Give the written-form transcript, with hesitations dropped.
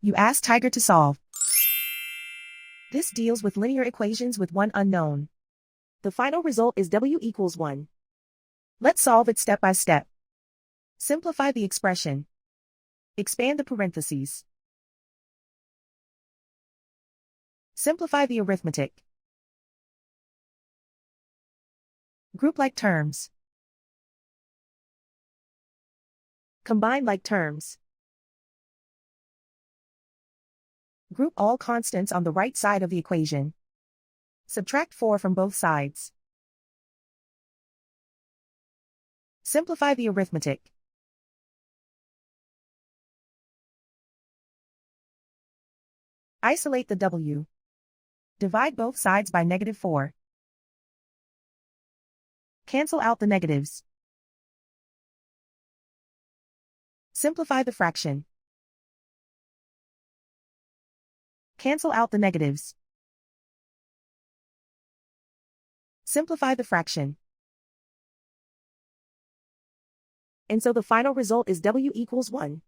You ask Tiger to solve. This deals with linear equations with one unknown. The final result is w equals 1. Let's solve it step by step. Simplify the expression. Expand the parentheses. Simplify the arithmetic. Group like terms. Combine like terms. Group all constants on the right side of the equation. Subtract 4 from both sides. Simplify the arithmetic. Isolate the w. Divide both sides by -4. Cancel out the negatives. Simplify the fraction. Cancel out the negatives. Simplify the fraction. And so the final result is w equals 1.